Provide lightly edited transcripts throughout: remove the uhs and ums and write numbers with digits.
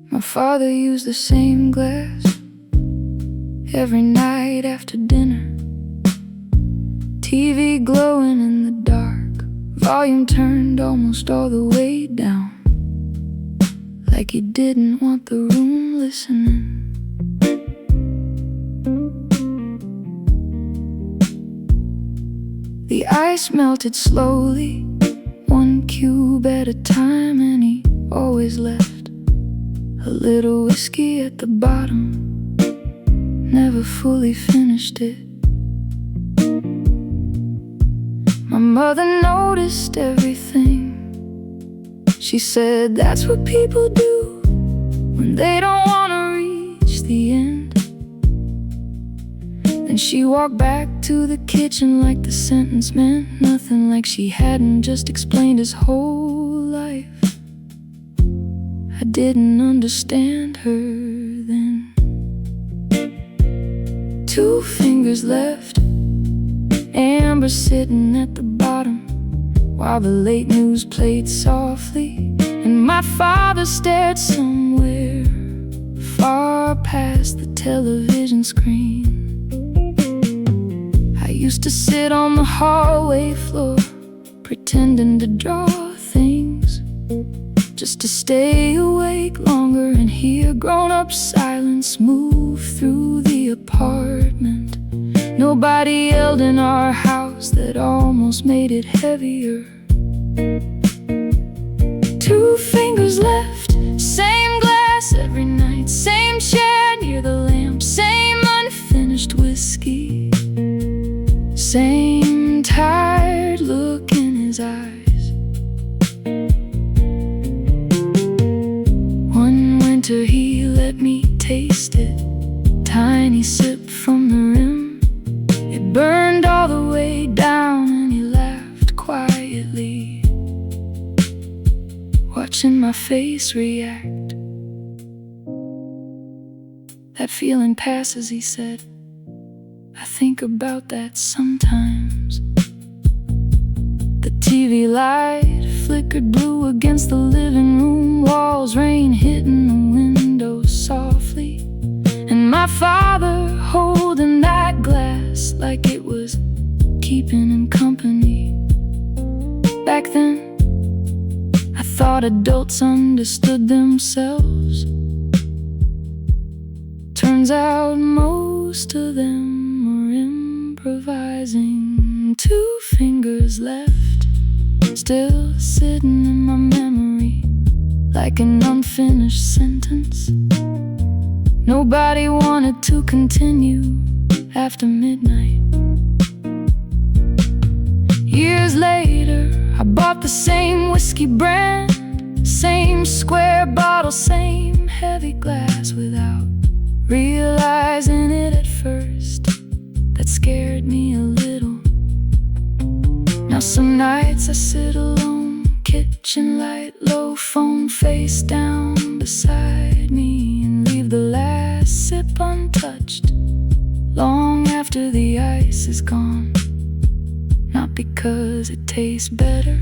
My father used the same glass every night after dinner. TV glowing in the dark, volume turned almost all the way down, like he didn't want the room listening. The ice melted slowly, one cube at a time, and he always left a little whiskey at the bottom, never fully finished it. My mother noticed everything. She said that's what people do when they don't want to reach the end. Then she walked back to the kitchen like the sentence meant nothing, like she hadn't just explained his whole life. I didn't understand her then. 2 fingers left, amber sitting at the bottom, while the late news played softly, and my father stared somewhere far past the television screen. I used to sit on the hallway floor, pretending to draw things, just to stay awake longer and hear grown-up silence move through the apartment. Nobody yelled in our house, that almost made it heavier. 2 fingers left, same glass every night, same chair near the lamp, same unfinished whiskey, same tired look in his eyes. One winter he let me taste it, tiny sip from the rim. It burned all the way down, and he laughed quietly, watching my face react. That feeling passes, he said. I think about that sometimes. The TV light flickered blue against the living room walls, rain hitting the windows softly, and my father holding that glass like it was keeping him company. Back then, I thought adults understood themselves. Turns out most of them are improvising. 2 fingers left, still sitting in my memory like an unfinished sentence. Nobody wanted to continue after midnight. Years later, I bought the same whiskey brand, same square bottle, same heavy glass, without realizing it at first. That scared me a little. Now some nights I sit alone, kitchen light low, phone face down beside me, and leave the last sip untouched long after the ice is gone. Not because it tastes better,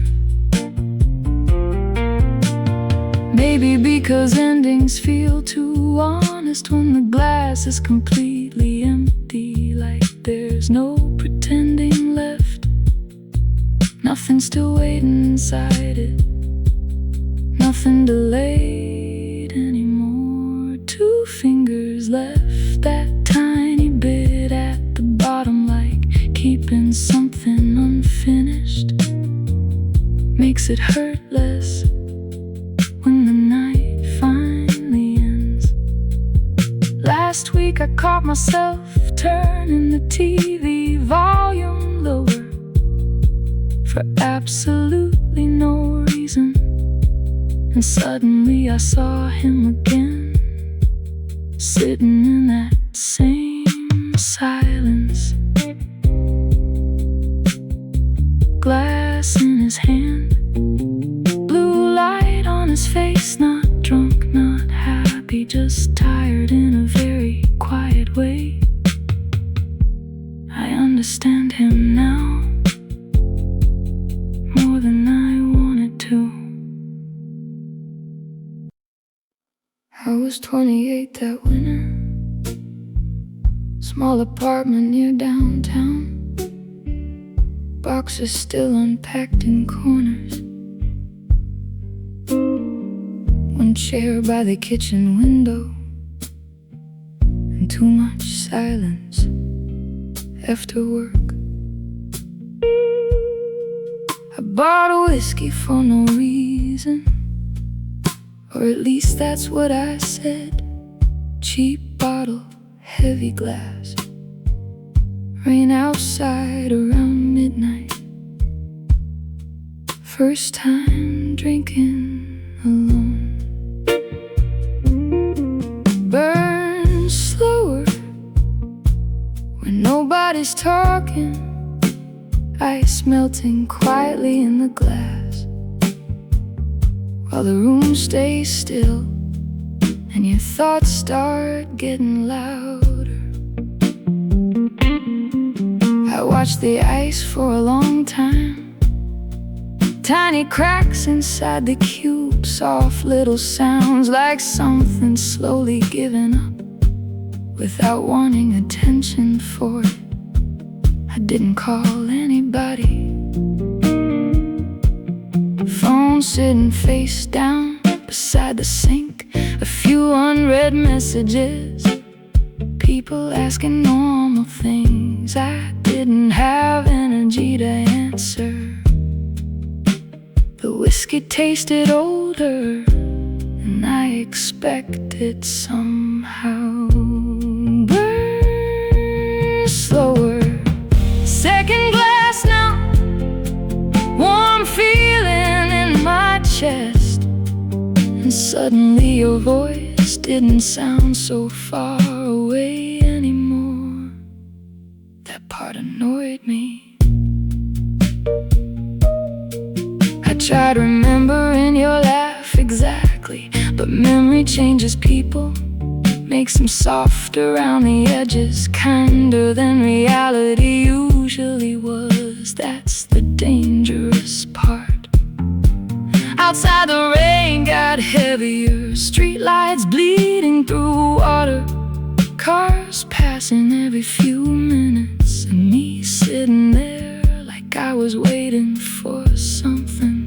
maybe because endings feel too honest when the glass is completely empty, like there's no pretending left. Nothing still waiting inside it, nothing delayed anymore. 2 fingers left, that tiny bit at the bottom, like keeping something unfinished, makes it hurt less when the night finally ends. Last week I caught myself turning the TV volume lower for absolutely no reason, and suddenly I saw him again, sitting in that same silence, glass in his hand, blue light on his face, not drunk, not happy, just tired in a very quiet way. understand him now more than I wanted to. I was 28 that winter, small apartment near downtown, boxes still unpacked in corners, one chair by the kitchen window, and too much silence after work. I bought a whiskey for no reason, or at least that's what I said. Cheap bottle, heavy glass. Rain outside around midnight. First time drinking alone. Burn slower when nobody's talking. Ice melting quietly in the glass, while the room stays still and your thoughts start getting louder. I watched the ice for a long time, tiny cracks inside the cube, soft little sounds like something slowly giving up without wanting attention for it. I didn't call anybody. Phone sitting face down beside the sink, a few unread messages, people asking normal things I didn't have energy to answer. The whiskey tasted older than I expected somehow. Burn slower. Second glass now, warm feeling in my chest, and suddenly your voice didn't sound so far away anymore. That part annoyed me. I tried remembering your laugh exactly, but memory changes people, makes them soft around the edges, kinder than reality usually was. That's the dangerous part. Outside the rain got heavier, streetlights bleeding through water, cars passing every few minutes, and me sitting there like I was waiting for something.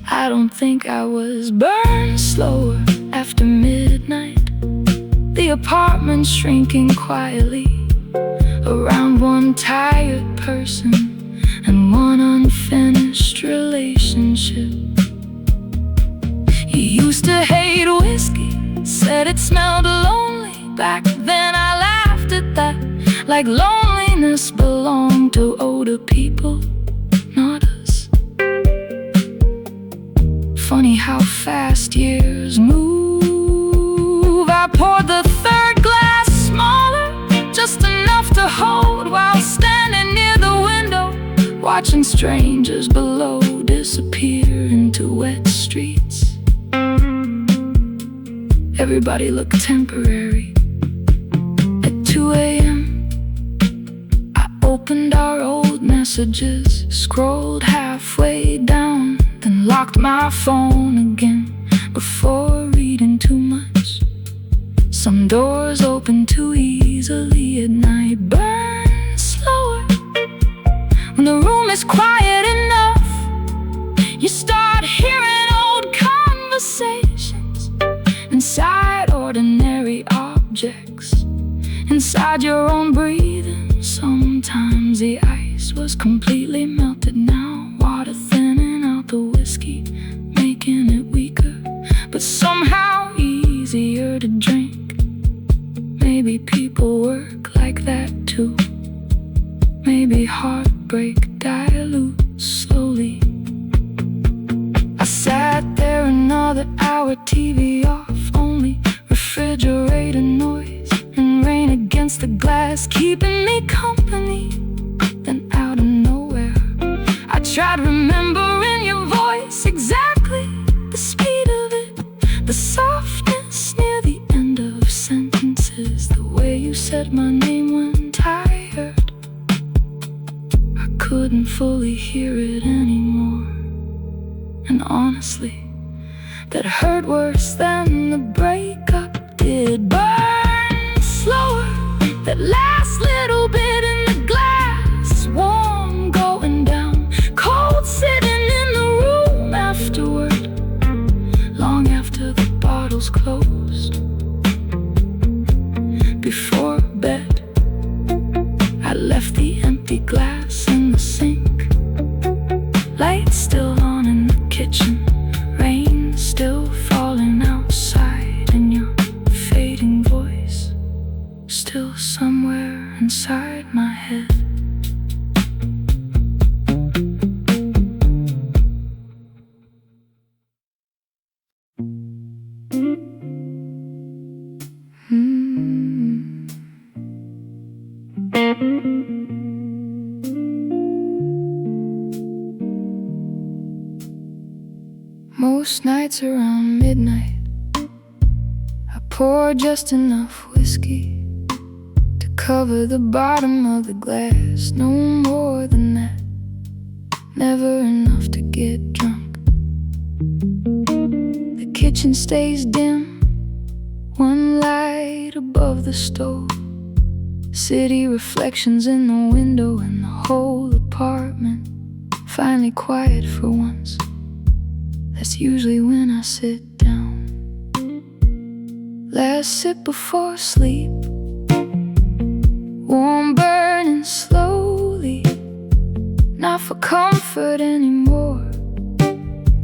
I don't think I was burned slower after midnight. The apartment shrinking quietly around one tired person and one unfinished relationship. You used to hate whiskey, said it smelled lonely. Back then I laughed at that, like loneliness belonged to older people, not us. Funny how fast years move. I poured the third glass smaller, just enough to hold, while standing near the window, watching strangers below disappear into wet streets. Everybody looked temporary. At 2 a.m. I opened our old messages, scrolled halfway down, then locked my phone again before reading too much. Some doors open too easily at night. Burn slower when the room is quiet enough. You start hearing old conversations inside ordinary objects, inside your own breathing. Sometimes the ice was completely melted now, water thinning out the whiskey, making it weaker, but somehow easier to drink. Maybe people work like that too. Maybe heartbreak dilutes slowly. I sat there another hour, TV off, only refrigerator noise and rain against the glass, keeping me company. Then out of nowhere, I tried remembering your voice, exactly the speed of it, the softness near the end of sentences, the way you said my name when tired. couldn't fully hear it anymore. And honestly, that hurt worse than the breakup did. Burn slower, that last little bit in the glass. Warm going down, cold sitting in the room afterward. Long after the bottle's closed. Before bed, I left the empty glass in the sink. Lights still on in the kitchen, rain still falling outside, and your fading voice still somewhere inside my head. Most nights around midnight, I pour just enough whiskey to cover the bottom of the glass. No more than that, never enough to get drunk. The kitchen stays dim, one light above the stove. City reflections in the window, and the whole apartment finally quiet for once. That's usually when I sit down. Last sip before sleep, warm burning slowly. Not for comfort anymore,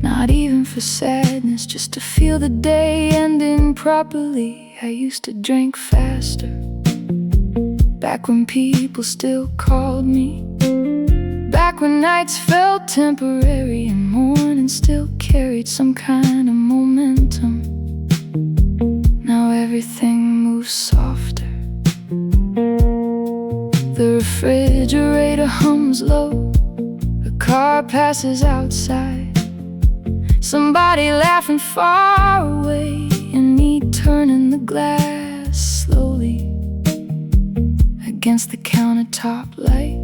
not even for sadness, just to feel the day ending properly. I used to drink faster, back when people still called me. Back when nights felt temporary and mornings still carried some kind of momentum. Now everything moves softer. The refrigerator hums low, a car passes outside, somebody laughing far away, and me turning the glass slowly against the countertop light,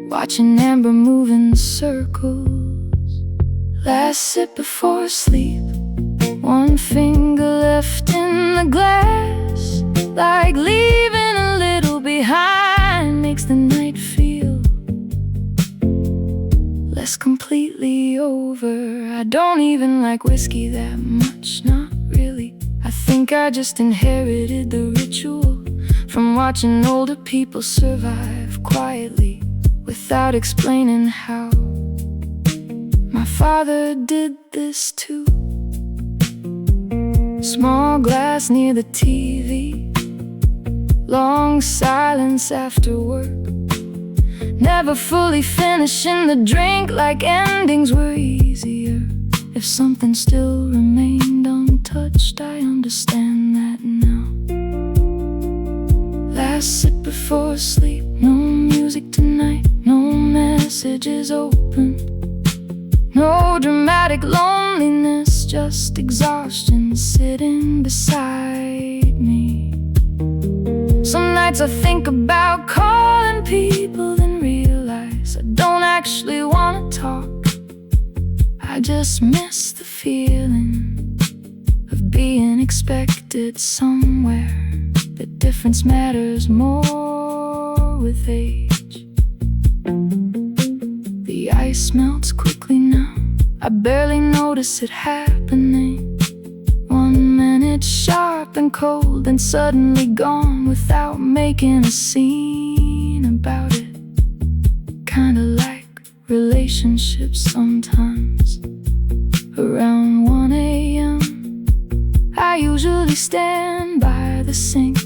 watching amber move in circles. Last sip before sleep, one finger left in the glass, like leaving a little behind makes the night feel less completely over. I don't even like whiskey that much, not really. I think I just inherited the ritual from watching older people survive quietly without explaining how. My father did this too. Small glass near the TV, long silence after work, never fully finishing the drink, like endings were easier. If something still remained untouched, I understand that now. Last sip before sleep, no music tonight, no messages open, no dramatic loneliness, just exhaustion sitting beside me. Some nights I think about calling people, then realize I don't actually want to talk. I just miss the feeling of being expected somewhere. The difference matters more with age. The ice melts quickly now, I barely notice it happening. 1 minute sharp and cold, and suddenly gone without making a scene about it. Kinda like relationships sometimes. Around 1 a.m. I usually stand by the sink,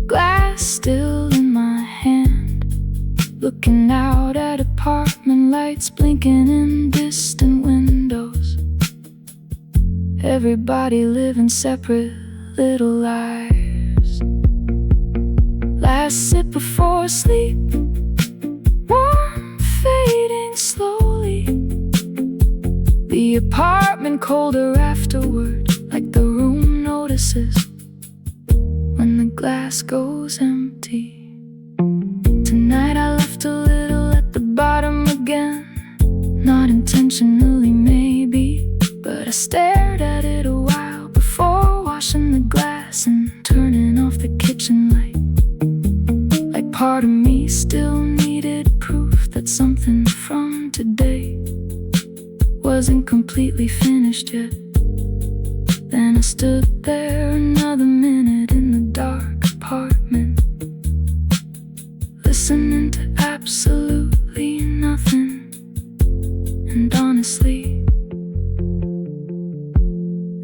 glass still in my hand, looking out at apartment lights blinking in distant windows. Everybody living separate little lives. Last sip before sleep, warm fading slowly. The apartment colder afterward, like the room notices when the glass goes empty. Tonight I left a little again. Not intentionally maybe, but I stared at it a while before washing the glass and turning off the kitchen light. Like part of me still needed proof that something from today wasn't completely finished yet. Then I stood there another minute in the dark apartment, listening to absolutely nothing. And honestly,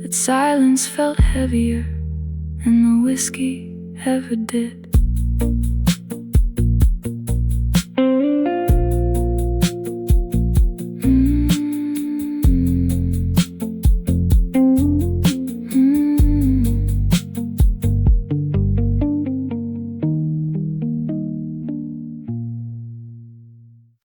that silence felt heavier than the whiskey ever did.